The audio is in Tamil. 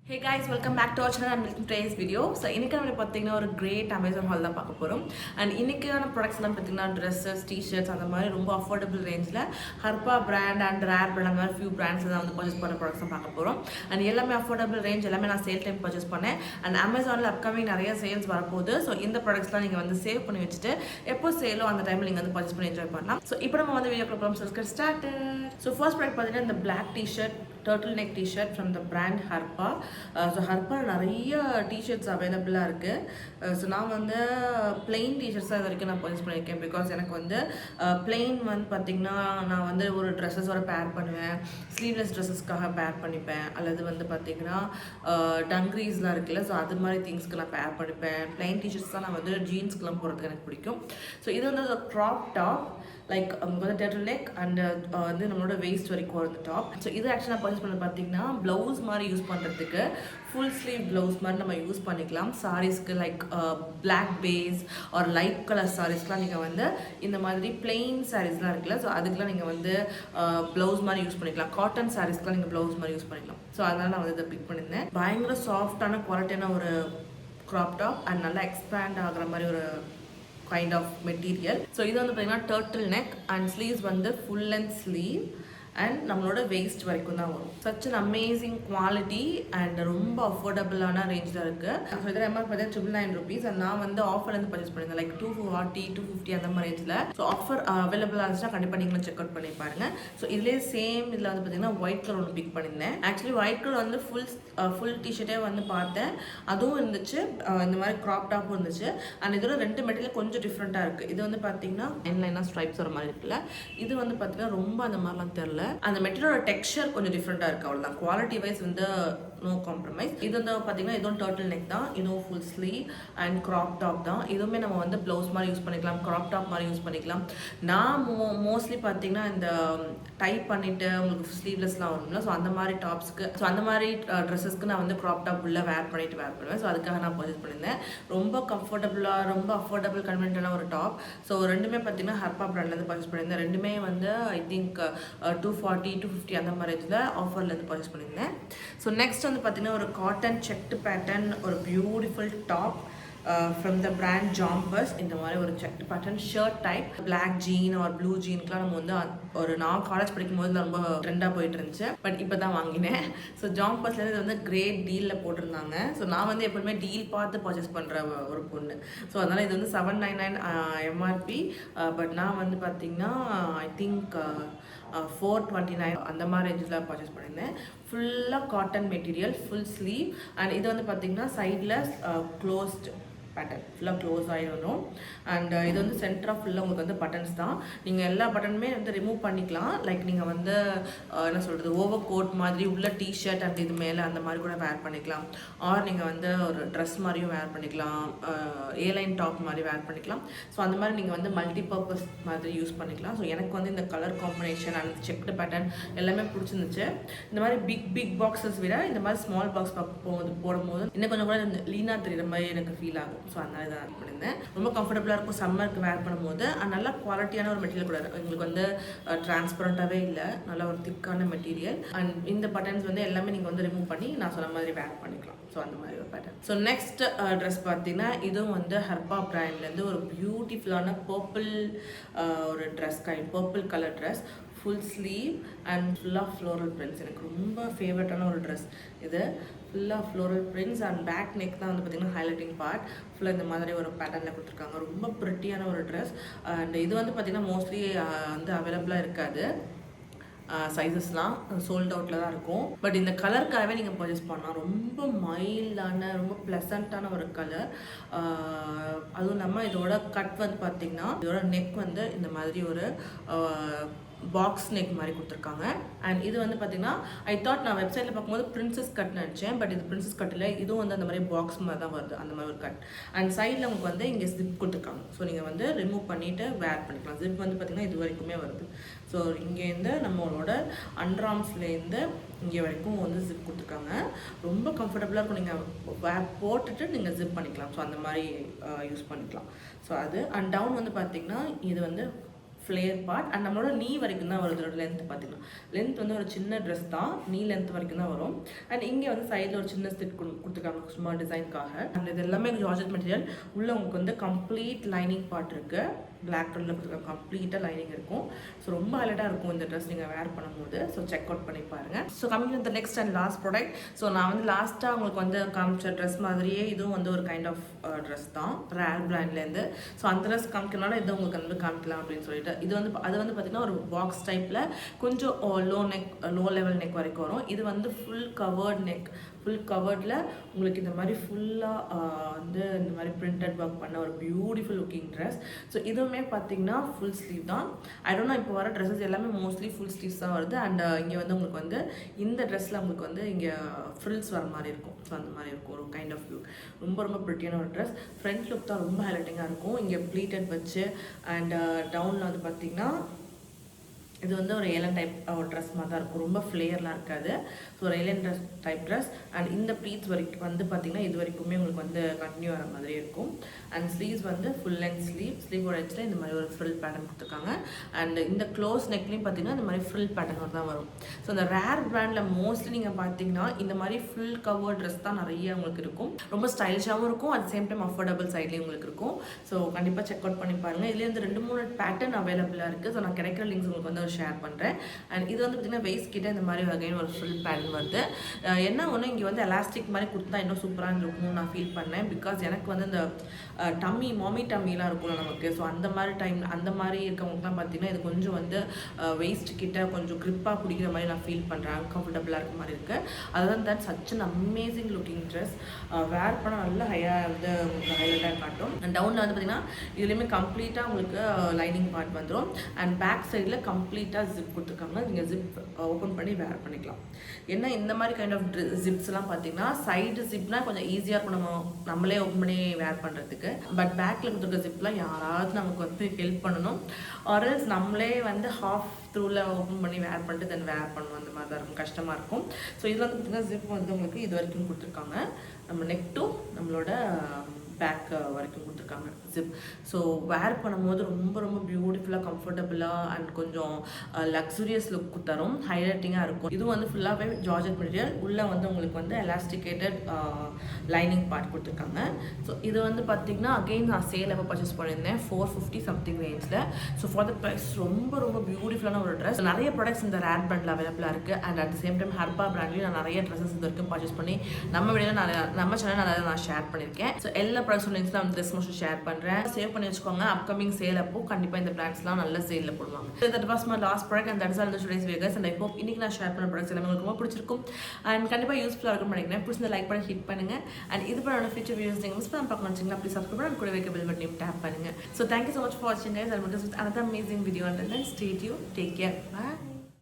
Hey guys, welcome back to our channel and welcome to today's video. So இன்னைக்கு நம்ம பார்த்தீங்கன்னா ஒரு great Amazon haul தான் பார்க்க போறோம். And இன்னைக்கான products எல்லாம் பார்த்தீங்கன்னா dresses, t-shirts அந்த மாதிரி ரொம்ப affordable rangeல Harpa brand and Rare brand அந்த மாதிரி few brands தான் வந்து purchase பண்ண products தான் பார்க்க போறோம். And எல்லாமே affordable range எல்லாமே நான் sale time purchase பண்ணேன். And Amazonல upcoming நிறைய sales வரப்போகுது. So இந்த productsலாம் நீங்க வந்து save பண்ணி வச்சுட்டு எப்போ சேலோ அந்த டைம்ல நீங்க வந்து purchase பண்ணி enjoy பண்ணலாம். So இப்போ நம்ம வந்து வீடியோக்குள்ள போறோம். So let's get started. So first product பார்த்தீங்கன்னா இந்த black t-shirt turtleneck t-shirt from the brand Harpa. So Harpa நிறைய டிஷர்ட்ஸ் அவைலபிளாக இருக்குது. ஸோ நான் வந்து பிளெயின் டிஷர்ட்ஸாக இது வரைக்கும் நான் பர்ச்சேஸ் பண்ணியிருக்கேன். பிகாஸ் எனக்கு வந்து பிளெயின் வந்து பார்த்திங்கன்னா நான் வந்து ஒரு ட்ரெஸ்ஸஸோட பேர் பண்ணுவேன், ஸ்லீவ்லெஸ் ட்ரெஸ்ஸஸ்க்காக பேர் பண்ணிப்பேன், அல்லது வந்து பார்த்திங்கன்னா டங்க்ரீஸ்லாம் இருக்குல்ல, ஸோ அது மாதிரி திங்ஸ்க்கு நான் பேர் பண்ணிப்பேன். பிளெயின் டிஷர்ட்ஸ் தான் நான் வந்து ஜீன்ஸ்க்கெலாம் போகிறதுக்கு எனக்கு பிடிக்கும். ஸோ இது வந்து ஒரு க்ராப் டாப், லைக் வந்து டர்ட்டில் நெக் அண்ட் வந்து நம்மளோட வேஸ்ட் வரைக்கும் வரும் இந்த டாப். ஸோ இது ஆக்சுவலாக நான் பர்ச்சேஸ் பண்ண பார்த்தீங்கன்னா ப்ளவுஸ் மாதிரி யூஸ் பண்ணுறதுக்கு ஃபுல் ஸ்லீவ் ப்ளவுஸ் மாதிரி நம்ம யூஸ் பண்ணிக்கலாம். சாரீஸ்க்கு லைக் பிளாக் பேஸ் ஒரு லைட் கலர் சாரீஸ்லாம் நீங்கள் வந்து இந்த மாதிரி பிளெயின் சாரீஸ்லாம் இருக்குல்ல, ஸோ அதுக்கெலாம் நீங்கள் வந்து ப்ளவுஸ் மாதிரி யூஸ் பண்ணிக்கலாம். காட்டன் சாரீஸ்க்குலாம் நீங்கள் ப்ளவுஸ் மாதிரி யூஸ் பண்ணிக்கலாம். ஸோ அதனால் நான் வந்து இதை பிக் பண்ணியிருந்தேன். பயங்கர சாஃப்டான குவாலிட்டியான ஒரு க்ராப் டாப் அண்ட் நல்லா எக்ஸ்பேண்ட் ஆகிற மாதிரி ஒரு kind of material. So இது வந்து பார்த்தீங்கன்னா turtle neck and sleeves வந்து full length sleeve and நம்மளோட வேஸ்ட் வரைக்கும் தான் வரும். Such an amazing quality and ரொம்ப அஃபோர்டபுளான ரேஞ்சில் இருக்குது. ஸோ இதில் எம்ஆர் பார்த்தீங்கன்னா ₹999 அண்ட் நான் வந்து ஆஃபர்லேருந்து பர்ச்சேஸ் பண்ணியிருந்தேன், லைக் 240 250 அந்த மாதிரி ரேஞ்சில். ஸோ ஆஃபர் அவைலபிளாக இருந்துச்சுன்னா கண்டிப்பாக நீங்களும் செக் அவுட் பண்ணி பாருங்க. ஸோ இதுலேயே சேம் இதில் வந்து பார்த்தீங்கன்னா ஒயிட் கலர் ஒன்று பிக் பண்ணியிருந்தேன். ஆக்சுவலி ஒயிட் கலர் வந்து ஃபுல் டிஷர்ட்டே வந்து பார்த்தேன், அதுவும் இருந்துச்சு, இந்த மாதிரி க்ராப் டாப்பும் இருந்துச்சு. அண்ட் இதோட ரெண்டு மெட்டீரியல் கொஞ்சம் டிஃப்ரெண்ட்டாக இருக்குது. இது வந்து பார்த்தீங்கன்னா லைனாக ஸ்ட்ரைப்ஸ் வர மாதிரி இருக்குல்ல, இது வந்து பார்த்தீங்கன்னா ரொம்ப அந்த மாதிரிலாம் தெரில. அந்த மெட்டீரியலோட டெக்ஸ்சர் கொஞ்சம் டிஃப்ரெண்ட்டாக இருக்குது, அவ்வளோதான். குவாலிட்டி வைஸ் வந்து நோ காம்ப்ரமைஸ். இது வந்து பார்த்தீங்கன்னா இதுவும் டர்ட்டில் நெக் தான், இதுவும் full sleeve and crop top தான். இதுவுமே நம்ம வந்து ப்ளவுஸ் மாதிரி யூஸ் பண்ணிக்கலாம், க்ராப் டாப் மாதிரி யூஸ் பண்ணிக்கலாம். நான் மோஸ்ட்லி பார்த்தீங்கன்னா இந்த டைப் பண்ணிவிட்டு உங்களுக்கு ஸ்லீவ்லெஸ்லாம் வரும்ல, ஸோ அந்த மாதிரி டாப்ஸ்க்கு, ஸோ அந்த மாதிரி ட்ரெஸ்ஸஸ்க்கு நான் வந்து க்ராப் டாப் உள்ளே வேர் பண்ணுவேன். ஸோ அதுக்காக நான் பர்ச்சேஸ் பண்ணியிருந்தேன். ரொம்ப கம்ஃபர்டபுளாக ரொம்ப அஃபோர்டபுள் கன்வென்ட்டான ஒரு டாப். ஸோ ரெண்டுமே பார்த்தீங்கன்னா ஹர்பா பிராண்ட்லேருந்து பர்ச்சேஸ் பண்ணியிருந்தேன். ரெண்டுமே வந்து ஐ திங்க் 240 250 அந்த மாதிரி ரேஞ்சில் ஆஃபர்லேருந்து பர்ச்சேஸ் பண்ணியிருந்தேன். ஸோ நெக்ஸ்ட் வந்து பார்த்தீங்கன்னா ஒரு காட்டன் செக்டு பேட்டர்ன் ஒரு beautiful top from the brand Jompers. இந்த மாதிரி ஒரு checked pattern shirt type, black jean ஒரு ப்ளூ ஜீனுக்குலாம் நம்ம வந்து ஒரு நான் காலேஜ் படிக்கும் போது ரொம்ப ட்ரெண்டாக போயிட்டு இருந்துச்சு, பட் இப்போ தான் வாங்கினேன். ஸோ ஜாம்பர்ஸ்லேருந்து இது வந்து கிரேட் டீலில் போட்டிருந்தாங்க. ஸோ நான் வந்து எப்பவுமே டீல் பார்த்து பர்ச்சேஸ் பண்ணுற ஒரு பொண்ணு. ஸோ அதனால் இது வந்து 799 எம்ஆர்பி, பட் நான் வந்து பார்த்தீங்கன்னா ஐ திங்க் 429 அந்த மாதிரி ரேஞ்சில் பர்ச்சேஸ் பண்ணியிருந்தேன். ஃபுல்லாக cotton material, full sleeve and இது வந்து பார்த்திங்கன்னா சைடில் க்ளோஸ்ட் பேட்டர்ன், ஃபுல்லாக க்ளோஸ் ஆகிடணும். அண்ட் இது வந்து சென்டராக ஃபுல்லாக உங்களுக்கு வந்து பட்டன்ஸ் தான். நீங்கள் எல்லா பட்டனுமே வந்து ரிமூவ் பண்ணிக்கலாம். லைக் நீங்கள் வந்து என்ன சொல்கிறது, ஓவர் கோட் மாதிரி உள்ள டிஷர்ட் அண்ட் இது மேலே அந்த மாதிரி கூட வேர் பண்ணிக்கலாம். ஆர் நீங்கள் வந்து ஒரு ட்ரெஸ் மாதிரியும் வேர் பண்ணிக்கலாம், ஏலைன் டாப் மாதிரி வேர் பண்ணிக்கலாம். ஸோ அந்த மாதிரி நீங்கள் வந்து மல்டி பர்பஸ் மாதிரி யூஸ் பண்ணிக்கலாம். ஸோ எனக்கு வந்து இந்த colour combination and checked pattern எல்லாமே பிடிச்சிருந்துச்சு. இந்த மாதிரி பிக் பாக்ஸஸ் விட இந்த மாதிரி ஸ்மால் பாக்ஸ் போடும்போது இன்னும் கொஞ்சம் கூட லீனாக தெரியுற மாதிரி எனக்கு ஃபீல் ஆகும். ஸோ அதனால தான் ஆட் பண்ணியிருந்தேன். ரொம்ப கம்ஃபர்டபுளாக இருக்கும் சம்மருக்கு வேர் பண்ணும்போது. நல்ல குவாலிட்டியான ஒரு மெட்டீரியல் கூட உங்களுக்கு வந்து டிரான்ஸ்பரண்ட்டாகவே இல்லை, நல்ல ஒரு திக்கான மெட்டீரியல். அண்ட் இந்த பட்டன்ஸ் வந்து எல்லாமே நீங்கள் வந்து ரிமூவ் பண்ணி நான் சொன்ன மாதிரி வேர் பண்ணிக்கலாம். ஸோ அந்த மாதிரி ஒரு பேட்டர்ன். ஸோ நெக்ஸ்ட் ட்ரெஸ் பார்த்தீங்கன்னா இதுவும் வந்து ஹர்பா பிராண்ட்லேருந்து ஒரு பியூட்டிஃபுல்லான பர்பிள் ஒரு dress purple colour dress, full sleeve and ஃபுல்லாக ஃப்ளோரல் பிரிண்ட்ஸ். எனக்கு ரொம்ப ஃபேவரட்டான ஒரு ட்ரெஸ் இது. ஃபுல்லாக floral prints and back neck தான் வந்து பார்த்திங்கன்னா ஹைலைட்டிங் பார்ட். ஃபுல்லாக இந்த மாதிரி ஒரு பேட்டர்னில் கொடுத்துருக்காங்க. ரொம்ப ப்ரிட்டியான ஒரு ட்ரெஸ். அண்ட் இது வந்து பார்த்திங்கன்னா மோஸ்ட்லி வந்து அவைலபிளாக இருக்காது, சைஸஸ்லாம் சோல்ட் அவுட்டில் தான் இருக்கும். பட் இந்த கலருக்காகவே நீங்கள் பர்ச்சேஸ் பண்ணலாம். ரொம்ப மைல்டான ரொம்ப ப்ளசண்ட்டான ஒரு கலர். அதுவும் இல்லாமல் இதோட கட் வந்து பார்த்திங்கன்னா இதோட நெக் வந்து இந்த மாதிரி ஒரு பாக்ஸ் நெக் மாதிரி கொடுத்துருக்காங்க. அண்ட் இது வந்து பார்த்தீங்கன்னா ஐ தாட் நான் வெப்சைட்டில் பார்க்கும்போது பிரின்சஸ் கட் நினச்சேன், பட் இது பிரின்சஸ் கட்டில் இதுவும் வந்து அந்த மாதிரி பாக்ஸ் மாதிரி தான் வருது, அந்த மாதிரி ஒரு கட். அண்ட் சைடில் உங்களுக்கு வந்து இங்கே ஜிப் கொடுத்துருக்காங்க. ஸோ நீங்கள் வந்து ரிமூவ் பண்ணிவிட்டு வேர் பண்ணிக்கலாம். ஜிப் வந்து பார்த்திங்கன்னா இது வரைக்குமே வருது. ஸோ இங்கேருந்து நம்மளோட அண்ட்ராம்ஸ்லேருந்து இங்கே வரைக்கும் வந்து ஜிப் கொடுத்துருக்காங்க. ரொம்ப கம்ஃபர்டபுளாக இருக்கும். நீங்கள் போட்டுட்டு நீங்கள் ஜிப் பண்ணிக்கலாம். ஸோ அந்த மாதிரி யூஸ் பண்ணிக்கலாம். ஸோ அது அண்ட் டவுன் வந்து பார்த்திங்கன்னா இது வந்து ஃப்ளேர் பார்ட் அண்ட் நம்மளோட நீ வரைக்கும் தான் வருது. இதோட லென்த் பார்த்தீங்கன்னா லென்த் வந்து ஒரு சின்ன ட்ரெஸ் தான், நீ லென்த் வரைக்கும் தான் வரும். அண்ட் இங்கே வந்து சைடில் ஒரு சின்ன ஸ்டிச் கொடுத்துருக்காங்க சும்மா டிசைனுக்காக. அண்ட் இது எல்லாமே ஜார்ஜெட் மெட்டீரியல். உள்ள உங்களுக்கு வந்து கம்ப்ளீட் லைனிங் பார்ட் இருக்குது, பிளாக் கலரில் கொடுத்துருக்காங்க, கம்ப்ளீட்டாக லைனிங் இருக்கும். ஸோ ரொம்ப ஹைலைட்டாக இருக்கும் இந்த ட்ரெஸ் நீங்கள் வேர் பண்ணும்போது. ஸோ செக் அவுட் பண்ணி பாருங்கள். So coming to the next and last product. So நான் வந்து லாஸ்ட்டாக உங்களுக்கு வந்து காமிச்ச ட்ரெஸ் மாதிரியே இதுவும் வந்து ஒரு கைண்ட் ஆஃப் ட்ரெஸ் தான், ரேர் பிராண்ட்லேருந்து. ஸோ அந்த ட்ரெஸ் காமிக்கனால இது உங்களுக்கு வந்து காமிக்கலாம் அப்படின்னு சொல்லிட்டு இது வந்து அது வந்து பார்த்திங்கன்னா ஒரு பாக்ஸ் டைப்பில் கொஞ்சம் லோ லெவல் நெக் வரைக்கும் வரும். இது வந்து ஃபுல் கவர்ட் நெக், ஃபுல் கவர்டில் உங்களுக்கு இந்த மாதிரி ஃபுல்லாக வந்து இந்த மாதிரி பிரிண்டட் ஒர்க் பண்ண ஒரு பியூட்டிஃபுல் லுக்கிங் ட்ரெஸ். ஸோ இதுவுமே பார்த்தீங்கன்னா ஃபுல் ஸ்லீவ் தான். ஐ டோன்ட் நோ இப்போ வர ட்ரெஸ்ஸஸ் எல்லாமே மோஸ்ட்லி ஃபுல் ஸ்லீவ்ஸ் தான் வருது. அண்ட் இங்கே வந்து உங்களுக்கு வந்து இந்த ட்ரெஸ்ஸில் உங்களுக்கு வந்து இங்கே ஃப்ரில்ஸ் வர மாதிரி இருக்கும். ஸோ அந்த மாதிரி இருக்கும் ஒரு கைண்ட் ஆஃப் லுக். ரொம்ப ரொம்ப ப்ரிட்டியான ஒரு ட்ரெஸ். ஃப்ரண்ட் லுக் தான் ரொம்ப ஹைலைட்டிங்காக இருக்கும். இங்கே ப்ளீட்டட் வச்சு அண்ட் டவுனில் வந்து பார்த்திங்கன்னா இது வந்து ஒரு ஏலன் டைப் ட்ரெஸ் மாதிரி தான் இருக்கும், ரொம்ப ஃப்ளேயர்லாம் இருக்காது. ஸோ ஒரு Alan dress type dress. And இந்த ப்ளீட்ஸ் வரைக்கும் வந்து பார்த்திங்கன்னா இது வரைக்குமே உங்களுக்கு வந்து கண்டினியூ வர மாதிரி இருக்கும். அண்ட் ஸ்லீவ்ஸ் வந்து ஃபுல் லென்த் ஸ்லீவோட எட்ஜில் இந்த மாதிரி ஒரு ஃப்ரில் பேட்டர்ன் கொடுத்துருக்காங்க. அண்ட் இந்த க்ளோஸ் நெக்லையும் பார்த்திங்கன்னா இந்த மாதிரி ஃப்ரில் பேட்டர்ன் தான் வரும். ஸோ இந்த ரேர் பிராண்டில் மோஸ்ட்லி நீங்கள் பார்த்தீங்கன்னா இந்த மாதிரி ஃபுல் கவர் ட்ரெஸ் தான் நிறைய உங்களுக்கு இருக்கும். ரொம்ப ஸ்டைலிஷாகவும் இருக்கும், அட் சேம் டைம் அஃபோர்டபுள் சைட்லேயும் உங்களுக்கு இருக்கும். ஸோ கண்டிப்பாக செக் அவுட் பண்ணி பாருங்கள். இதுலேயே வந்து 2-3 பேட்டர்ன் அவைலபிளாக இருக்குது. ஸோ நான் கிடைக்கிற லிங்க்ஸ் உங்களுக்கு வந்து ஷேர் பண்ணுறேன். அண்ட் இது வந்து பார்த்திங்கன்னா வெயிஸ்ட் கிட்ட இந்த மாதிரி வகையான ஒரு ஃபுல் பேட்டர்ன் வருது. என்ன ஒன்று இங்கே வந்து எலாஸ்டிக் மாதிரி கொடுத்தா இன்னும் சூப்பராக இருக்கும்னு நான் ஃபீல் பண்ணேன். பிகாஸ் எனக்கு வந்து இந்த மாமி டம்மிலாம் இருக்கும்ல நமக்கு. ஸோ அந்த மாதிரி அந்த மாதிரி இருக்கவங்களுக்குலாம் பார்த்தீங்கன்னா இது கொஞ்சம் வந்து வெயிஸ்ட் கிட்ட கொஞ்சம் க்ரிப்பாக பிடிக்கிற மாதிரி நான் ஃபீல் பண்ணுறேன். அன்கம்ஃபர்டபுளாக இருக்க மாதிரி இருக்குது. அதுதான் that such an amazing looking dress. Wear பண்ண நல்லா ஹையாக வந்து உங்களுக்கு ஹைலைட்டாக காட்டும். அண்ட் டவுனில் வந்து பார்த்திங்கன்னா இதுலேயுமே கம்ப்ளீட்டாக உங்களுக்கு லைனிங் பார்ட் வந்துடும். அண்ட் பேக் சைடில் கம்ப்ளீட்டாக ஜிப் கொடுத்துருக்காங்க. நீங்கள் ஜிப் ஓப்பன் பண்ணி வேர் பண்ணிக்கலாம். ஏன்னா இந்த மாதிரி கைண்ட் ஆஃப் ஜிப்ஸ்லாம் பார்த்தீங்கன்னா சைடு ஜிப்னால் கொஞ்சம் ஈஸியாக இருக்கும் நம்மளே ஓப்பன் பண்ணி வேர் பண்ணுறதுக்கு. பட் பேக்கில் கொடுத்துருக்க ஜிப்லாம் யாராவது நமக்கு வந்து ஹெல்ப் பண்ணணும். ஆர்எல்ஸ் நம்மளே வந்து ஹாஃப் த்ரூவில் ஓப்பன் பண்ணி வேர் பண்ணிட்டு தென் வேர் பண்ணணும். அந்த மாதிரி தான் இருக்கும், கஷ்டமாக இருக்கும். ஸோ இதில் வந்து பார்த்திங்கன்னா ஜிப் வந்து உங்களுக்கு இது வரைக்கும் கொடுத்துருக்காங்க. நம்ம நெக் டு நம்மளோட பேக் வரைக்கும் கொடுத்துருக்காங்க ஜிப். ஸோ வேர் பண்ணும்போது ரொம்ப ரொம்ப பியூட்டிஃபுல்லாக கம்ஃபர்டபுளாக அண்ட் கொஞ்சம் லக்ஸுரியஸ் லுக் தரும், ஹைலைட்டிங்காக இருக்கும். இதுவும் வந்து ஃபுல்லாகவே ஜார்ஜெட் மெட்டீரியல். உள்ளே வந்து உங்களுக்கு வந்து எலாஸ்டிகேட்டட் லைனிங் பார்ட் கொடுத்துருக்காங்க. ஸோ இது வந்து பார்த்திங்கன்னா அகெயின் நான் சேல் எப்போ பர்ச்சேஸ் பண்ணியிருந்தேன் 450 சம்திங் ரேஞ்சில். ஸோ ஃபார் த ப்ரைஸ் ரொம்ப ரொம்ப பியூட்டிஃபுல்லான ஒரு ட்ரெஸ். நிறைய ப்ராடக்ட்ஸ் இந்த ரேர் பிராண்டில் அவைலபிளாக இருக்குது. And at the same time Harpa பிராண்ட்லேயும் நான் நிறைய ட்ரெஸ்ஸஸ் இது வரைக்கும் பர்ச்சேஸ் பண்ணி நம்ம வீடியோவில் நம்ம சேனல் நான் ஷேர் பண்ணியிருக்கேன். ஸோ எல்லா ப்ராடக்ட்ஸ் லிங்க்ஸ் நான் ட்ரெஸ் மோஸ்ட்லி ஷேர் பண்ணுறேன். சேவ் பண்ணி வச்சுக்கோங்க. அப்கமிங் சேல் அப்போ கண்டிப்பாக இந்த பிராண்ட்ஸ்லாம் நல்ல சேலில் போடுவாங்க. So that was my last product and that is all the today's videos. And I hope இன்னைக்கு நான் ஷேர் பண்ண ப்ராடக்ட்ஸ் எல்லாமே உங்களுக்கு ரொம்ப பிடிச்சிருக்கும் அண்ட் கண்டிப்பாக யூஸ்ஃபுல்லாக இருக்கும்னு நினைக்கிறேன். பிடிச்ச லைக் பண்ணி ஹிட் பண்ணுங்க. அண்ட் இது பண்ண ஃபியூச்சர் வீடியோஸ் நீங்கள் மிஸ் பண்ண பார்க்கணும் வச்சிங்களா, ப்ளீஸ் சப்ஸ்கிரைப் பண்ணி கூட வைக்க பெல் பட்டனையும் டேப் பண்ணுங்க. So thank you so much for வாட்சிங் guys. I'll meet you with another amazing video. Until then, stay tuned. Take care. Bye.